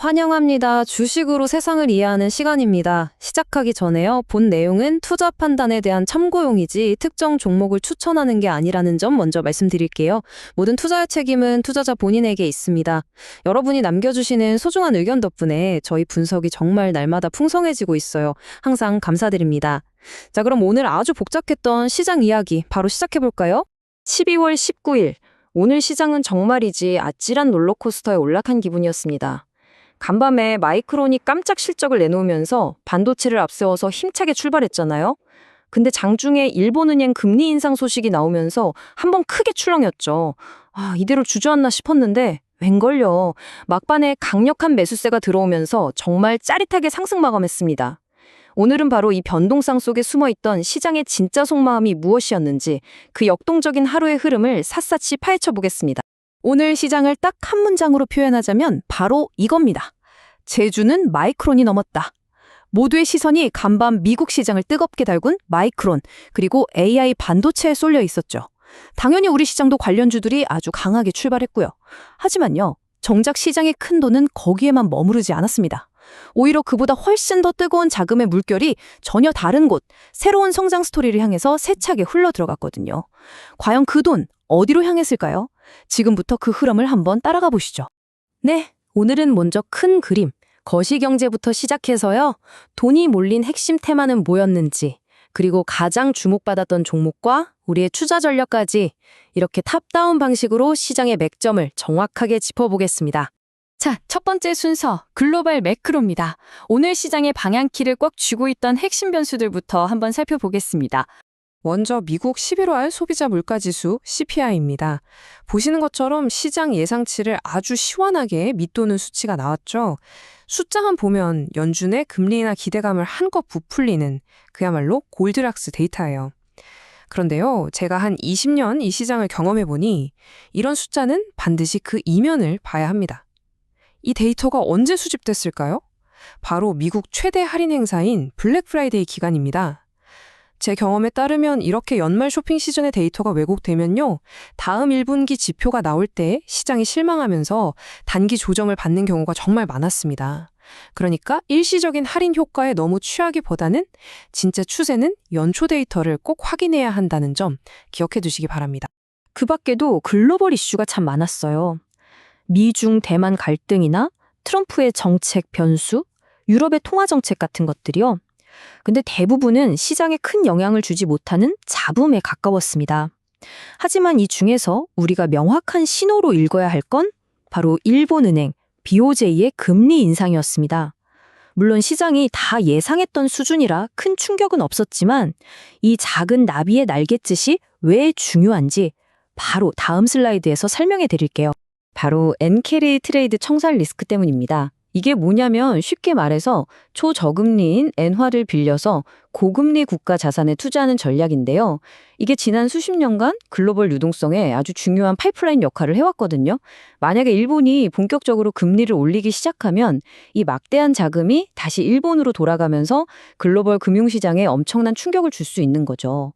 환영합니다. 주식으로 세상을 이해하는 시간입니다. 시작하기 전에요. 본 내용은 투자 판단에 대한 참고용이지 특정 종목을 추천하는 게 아니라는 점 먼저 말씀드릴게요. 모든 투자의 책임은 투자자 본인에게 있습니다. 여러분이 남겨주시는 소중한 의견 덕분에 저희 분석이 정말 날마다 풍성해지고 있어요. 항상 감사드립니다. 자, 그럼 오늘 아주 복잡했던 시장 이야기 바로 시작해볼까요? 12월 19일, 오늘 시장은 정말이지 아찔한 롤러코스터에 올라탄 기분이었습니다. 간밤에 마이크론이 깜짝 실적을 내놓으면서 반도체를 앞세워서 힘차게 출발했잖아요. 근데 장중에 일본은행 금리 인상 소식이 나오면서 한번 크게 출렁였죠. 이대로 주저앉나 싶었는데 웬걸요. 막판에 강력한 매수세가 들어오면서 정말 짜릿하게 상승 마감했습니다. 오늘은 바로 이 변동성 속에 숨어있던 시장의 진짜 속마음이 무엇이었는지 그 역동적인 하루의 흐름을 샅샅이 파헤쳐 보겠습니다. 오늘 시장을 딱 한 문장으로 표현하자면 바로 이겁니다. 제주는 마이크론이 넘었다. 모두의 시선이 간밤 미국 시장을 뜨겁게 달군 마이크론, 그리고 AI 반도체에 쏠려 있었죠. 당연히 우리 시장도 관련주들이 아주 강하게 출발했고요. 하지만요, 정작 시장의 큰 돈은 거기에만 머무르지 않았습니다. 오히려 그보다 훨씬 더 뜨거운 자금의 물결이 전혀 다른 곳, 새로운 성장 스토리를 향해서 세차게 흘러들어갔거든요. 과연 그 돈 어디로 향했을까요? 지금부터 그 흐름을 한번 따라가 보시죠. 네, 오늘은 먼저 큰 그림, 거시경제부터 시작해서요. 돈이 몰린 핵심 테마는 뭐였는지, 그리고 가장 주목받았던 종목과 우리의 투자 전략까지 이렇게 탑다운 방식으로 시장의 맥점을 정확하게 짚어보겠습니다. 자, 첫 번째 순서, 글로벌 매크로입니다. 오늘 시장의 방향키를 꽉 쥐고 있던 핵심 변수들부터 한번 살펴보겠습니다. 먼저 미국 11월 소비자 물가지수 CPI입니다. 보시는 것처럼 시장 예상치를 아주 시원하게 밑도는 수치가 나왔죠. 숫자만 보면 연준의 금리나 기대감을 한껏 부풀리는 그야말로 골드락스 데이터예요. 그런데요, 제가 한 20년 이 시장을 경험해보니 이런 숫자는 반드시 그 이면을 봐야 합니다. 이 데이터가 언제 수집됐을까요? 바로 미국 최대 할인 행사인 블랙 프라이데이 기간입니다. 제 경험에 따르면 이렇게 연말 쇼핑 시즌의 데이터가 왜곡되면요, 다음 1분기 지표가 나올 때 시장이 실망하면서 단기 조정을 받는 경우가 정말 많았습니다. 그러니까 일시적인 할인 효과에 너무 취하기보다는 진짜 추세는 연초 데이터를 꼭 확인해야 한다는 점 기억해 두시기 바랍니다. 그 밖에도 글로벌 이슈가 참 많았어요. 미중 대만 갈등이나 트럼프의 정책 변수, 유럽의 통화 정책 같은 것들이요. 근데 대부분은 시장에 큰 영향을 주지 못하는 잡음에 가까웠습니다. 하지만 이 중에서 우리가 명확한 신호로 읽어야 할 건 바로 일본은행 BOJ의 금리 인상이었습니다. 물론 시장이 다 예상했던 수준이라 큰 충격은 없었지만 이 작은 나비의 날갯짓이 왜 중요한지 바로 다음 슬라이드에서 설명해 드릴게요. 바로 엔캐리 트레이드 청산 리스크 때문입니다. 이게 뭐냐면 쉽게 말해서 초저금리인 엔화를 빌려서 고금리 국가 자산에 투자하는 전략인데요. 이게 지난 수십 년간 글로벌 유동성에 아주 중요한 파이프라인 역할을 해왔거든요. 만약에 일본이 본격적으로 금리를 올리기 시작하면 이 막대한 자금이 다시 일본으로 돌아가면서 글로벌 금융시장에 엄청난 충격을 줄 수 있는 거죠.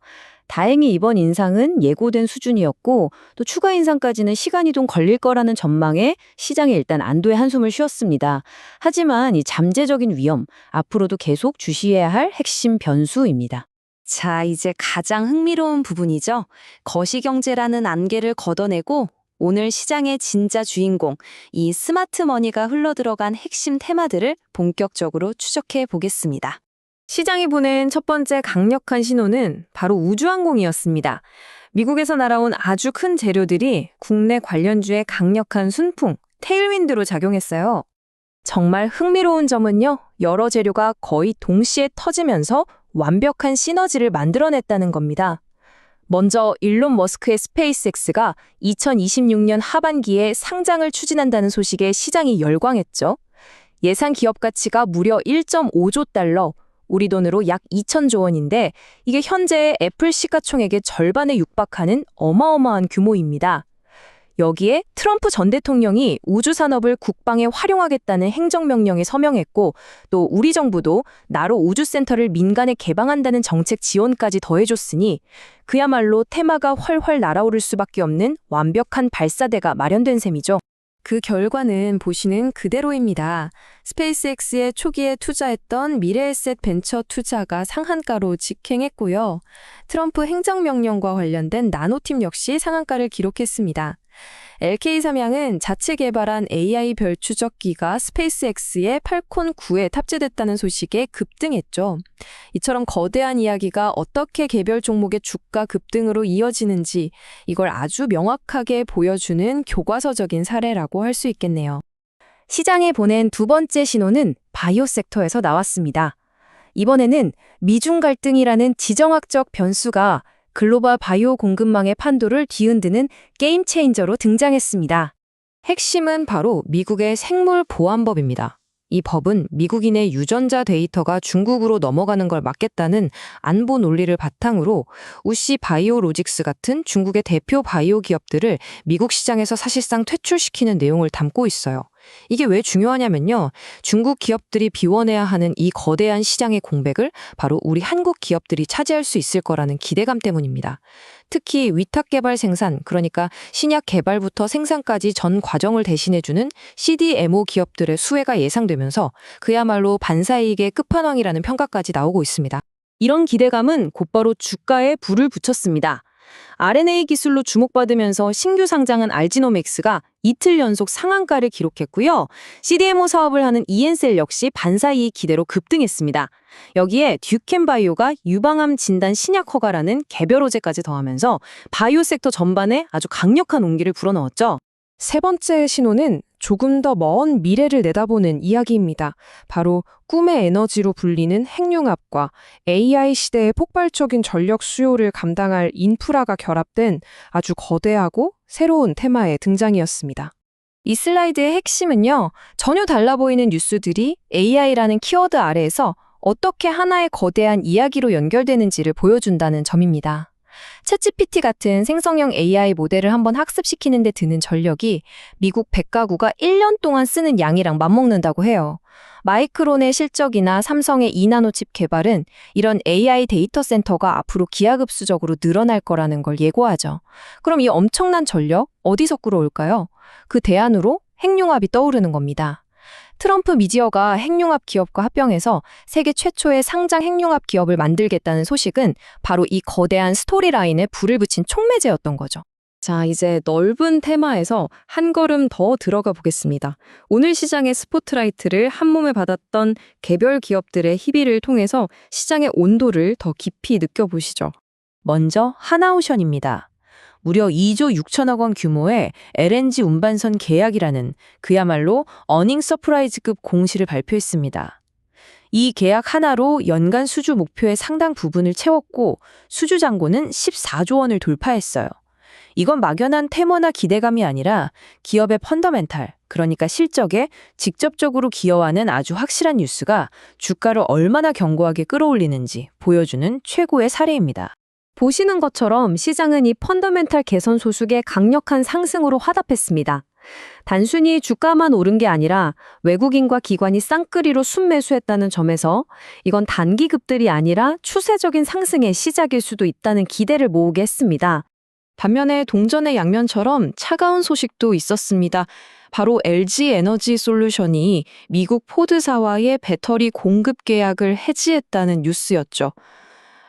다행히 이번 인상은 예고된 수준이었고 또 추가 인상까지는 시간이 좀 걸릴 거라는 전망에 시장이 일단 안도의 한숨을 쉬었습니다. 하지만 이 잠재적인 위험, 앞으로도 계속 주시해야 할 핵심 변수입니다. 자, 이제 가장 흥미로운 부분이죠. 거시경제라는 안개를 걷어내고 오늘 시장의 진짜 주인공, 이 스마트머니가 흘러들어간 핵심 테마들을 본격적으로 추적해 보겠습니다. 시장이 보낸 첫 번째 강력한 신호는 바로 우주항공이었습니다. 미국에서 날아온 아주 큰 재료들이 국내 관련주에 강력한 순풍, 테일윈드로 작용했어요. 정말 흥미로운 점은요, 여러 재료가 거의 동시에 터지면서 완벽한 시너지를 만들어냈다는 겁니다. 먼저 일론 머스크의 스페이스X가 2026년 하반기에 상장을 추진한다는 소식에 시장이 열광했죠. 예상 기업 가치가 무려 1.5조 달러, 우리 돈으로 약 2천조 원인데 이게 현재의 애플 시가총액의 절반에 육박하는 어마어마한 규모입니다. 여기에 트럼프 전 대통령이 우주산업을 국방에 활용하겠다는 행정명령에 서명했고 또 우리 정부도 나로 우주센터를 민간에 개방한다는 정책 지원까지 더해줬으니 그야말로 테마가 훨훨 날아오를 수밖에 없는 완벽한 발사대가 마련된 셈이죠. 그 결과는 보시는 그대로입니다. 스페이스X의 초기에 투자했던 미래에셋 벤처 투자가 상한가로 직행했고요. 트럼프 행정명령과 관련된 나노팀 역시 상한가를 기록했습니다. LK 삼양은 자체 개발한 AI 별 추적기가 스페이스X의 팔콘 9에 탑재됐다는 소식에 급등했죠. 이처럼 거대한 이야기가 어떻게 개별 종목의 주가 급등으로 이어지는지 이걸 아주 명확하게 보여주는 교과서적인 사례라고 할 수 있겠네요. 시장에 보낸 두 번째 신호는 바이오 섹터에서 나왔습니다. 이번에는 미중 갈등이라는 지정학적 변수가 글로벌 바이오 공급망의 판도를 뒤흔드는 게임 체인저로 등장했습니다. 핵심은 바로 미국의 생물보안법입니다. 이 법은 미국인의 유전자 데이터가 중국으로 넘어가는 걸 막겠다는 안보 논리를 바탕으로 우씨 바이오로직스 같은 중국의 대표 바이오 기업들을 미국 시장에서 사실상 퇴출시키는 내용을 담고 있어요. 이게 왜 중요하냐면요. 중국 기업들이 비워내야 하는 이 거대한 시장의 공백을 바로 우리 한국 기업들이 차지할 수 있을 거라는 기대감 때문입니다. 특히 위탁 개발 생산, 그러니까 신약 개발부터 생산까지 전 과정을 대신해주는 CDMO 기업들의 수혜가 예상되면서 그야말로 반사이익의 끝판왕이라는 평가까지 나오고 있습니다. 이런 기대감은 곧바로 주가에 불을 붙였습니다. RNA 기술로 주목받으면서 신규 상장한 알지노믹스가 이틀 연속 상한가를 기록했고요. CDMO 사업을 하는 이엔셀 역시 반사이익 기대로 급등했습니다. 여기에 듀켄바이오가 유방암 진단 신약 허가라는 개별 호재까지 더하면서 바이오 섹터 전반에 아주 강력한 온기를 불어넣었죠. 세 번째 신호는 조금 더 먼 미래를 내다보는 이야기입니다. 바로 꿈의 에너지로 불리는 핵융합과 AI 시대의 폭발적인 전력 수요를 감당할 인프라가 결합된 아주 거대하고 새로운 테마의 등장이었습니다. 이 슬라이드의 핵심은요, 전혀 달라 보이는 뉴스들이 AI라는 키워드 아래에서 어떻게 하나의 거대한 이야기로 연결되는지를 보여준다는 점입니다. 챗GPT 같은 생성형 AI 모델을 한번 학습시키는 데 드는 전력이 미국 100가구가 1년 동안 쓰는 양이랑 맞먹는다고 해요. 마이크론의 실적이나 삼성의 2나노칩 개발은 이런 AI 데이터 센터가 앞으로 기하급수적으로 늘어날 거라는 걸 예고하죠. 그럼 이 엄청난 전력 어디서 끌어올까요? 그 대안으로 핵융합이 떠오르는 겁니다. 트럼프 미디어가 핵융합 기업과 합병해서 세계 최초의 상장 핵융합 기업을 만들겠다는 소식은 바로 이 거대한 스토리라인에 불을 붙인 촉매제였던 거죠. 자, 이제 넓은 테마에서 한 걸음 더 들어가 보겠습니다. 오늘 시장의 스포트라이트를 한몸에 받았던 개별 기업들의 희비를 통해서 시장의 온도를 더 깊이 느껴보시죠. 먼저 하나오션입니다. 무려 2조 6천억 원 규모의 LNG 운반선 계약이라는 그야말로 어닝 서프라이즈급 공시를 발표했습니다. 이 계약 하나로 연간 수주 목표의 상당 부분을 채웠고 수주 잔고는 14조 원을 돌파했어요. 이건 막연한 태모나 기대감이 아니라 기업의 펀더멘탈, 그러니까 실적에 직접적으로 기여하는 아주 확실한 뉴스가 주가를 얼마나 견고하게 끌어올리는지 보여주는 최고의 사례입니다. 보시는 것처럼 시장은 이 펀더멘탈 개선 소식의 강력한 상승으로 화답했습니다. 단순히 주가만 오른 게 아니라 외국인과 기관이 쌍끌이로 순매수했다는 점에서 이건 단기 급들이 아니라 추세적인 상승의 시작일 수도 있다는 기대를 모으게 했습니다. 반면에 동전의 양면처럼 차가운 소식도 있었습니다. 바로 LG 에너지 솔루션이 미국 포드사와의 배터리 공급 계약을 해지했다는 뉴스였죠.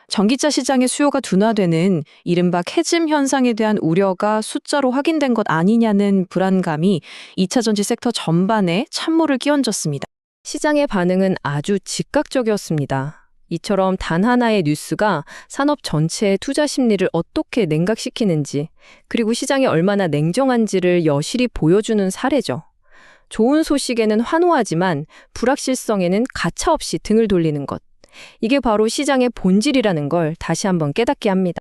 전기차 시장의 수요가 둔화되는 이른바 캐즘 현상에 대한 우려가 숫자로 확인된 것 아니냐는 불안감이 2차 전지 섹터 전반에 찬물을 끼얹었습니다. 시장의 반응은 아주 즉각적이었습니다. 이처럼 단 하나의 뉴스가 산업 전체의 투자 심리를 어떻게 냉각시키는지, 그리고 시장이 얼마나 냉정한지를 여실히 보여주는 사례죠. 좋은 소식에는 환호하지만 불확실성에는 가차없이 등을 돌리는 것. 이게 바로 시장의 본질이라는 걸 다시 한번 깨닫게 합니다.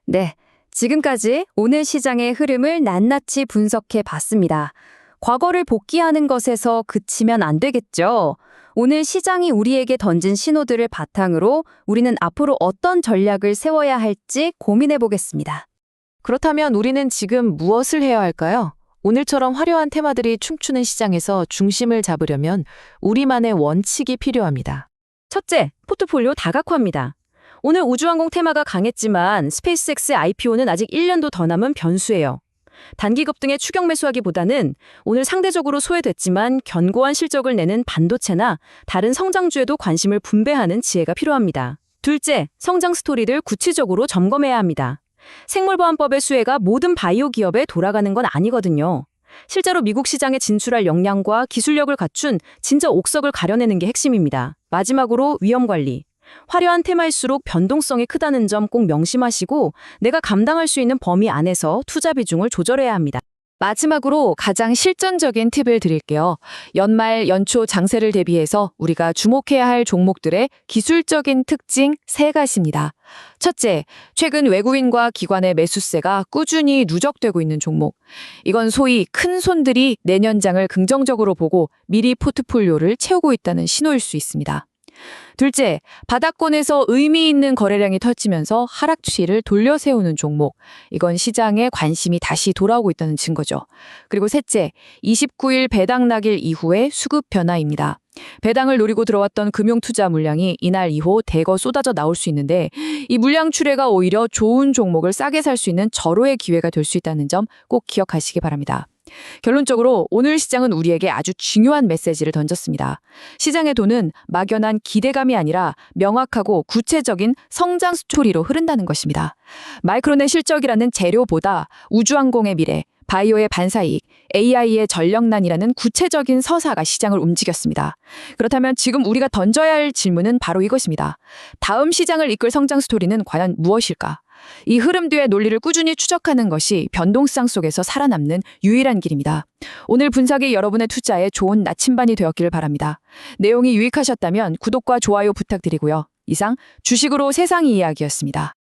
네, 지금까지 오늘 시장의 흐름을 낱낱이 분석해 봤습니다. 과거를 복귀하는 것에서 그치면 안 되겠죠. 오늘 시장이 우리에게 던진 신호들을 바탕으로 우리는 앞으로 어떤 전략을 세워야 할지 고민해 보겠습니다. 그렇다면 우리는 지금 무엇을 해야 할까요? 오늘처럼 화려한 테마들이 춤추는 시장에서 중심을 잡으려면 우리만의 원칙이 필요합니다. 첫째, 포트폴리오 다각화입니다. 오늘 우주항공 테마가 강했지만 스페이스X의 IPO는 아직 1년도 더 남은 변수예요. 단기 급등에 추격 매수하기보다는 오늘 상대적으로 소외됐지만 견고한 실적을 내는 반도체나 다른 성장주에도 관심을 분배하는 지혜가 필요합니다. 둘째, 성장 스토리를 구체적으로 점검해야 합니다. 생물보안법의 수혜가 모든 바이오 기업에 돌아가는 건 아니거든요. 실제로 미국 시장에 진출할 역량과 기술력을 갖춘 진짜 옥석을 가려내는 게 핵심입니다. 마지막으로 위험 관리. 화려한 테마일수록 변동성이 크다는 점 꼭 명심하시고 내가 감당할 수 있는 범위 안에서 투자 비중을 조절해야 합니다. 마지막으로 가장 실전적인 팁을 드릴게요. 연말 연초 장세를 대비해서 우리가 주목해야 할 종목들의 기술적인 특징 3가지입니다. 첫째, 최근 외국인과 기관의 매수세가 꾸준히 누적되고 있는 종목. 이건 소위 큰 손들이 내년장을 긍정적으로 보고 미리 포트폴리오를 채우고 있다는 신호일 수 있습니다. 둘째, 바닥권에서 의미 있는 거래량이 터지면서 하락 추이를 돌려 세우는 종목. 이건 시장에 관심이 다시 돌아오고 있다는 증거죠. 그리고 셋째, 29일 배당 낙일 이후의 수급 변화입니다. 배당을 노리고 들어왔던 금융투자 물량이 이날 이후 대거 쏟아져 나올 수 있는데 이 물량 출회가 오히려 좋은 종목을 싸게 살 수 있는 절호의 기회가 될 수 있다는 점 꼭 기억하시기 바랍니다. 결론적으로 오늘 시장은 우리에게 아주 중요한 메시지를 던졌습니다. 시장의 돈은 막연한 기대감이 아니라 명확하고 구체적인 성장 스토리로 흐른다는 것입니다. 마이크론의 실적이라는 재료보다 우주항공의 미래, 바이오의 반사이익, AI의 전력난이라는 구체적인 서사가 시장을 움직였습니다. 그렇다면 지금 우리가 던져야 할 질문은 바로 이것입니다. 다음 시장을 이끌 성장 스토리는 과연 무엇일까? 이 흐름 뒤의 논리를 꾸준히 추적하는 것이 변동성 속에서 살아남는 유일한 길입니다. 오늘 분석이 여러분의 투자에 좋은 나침반이 되었기를 바랍니다. 내용이 유익하셨다면 구독과 좋아요 부탁드리고요. 이상 주식으로 세상 이야기였습니다.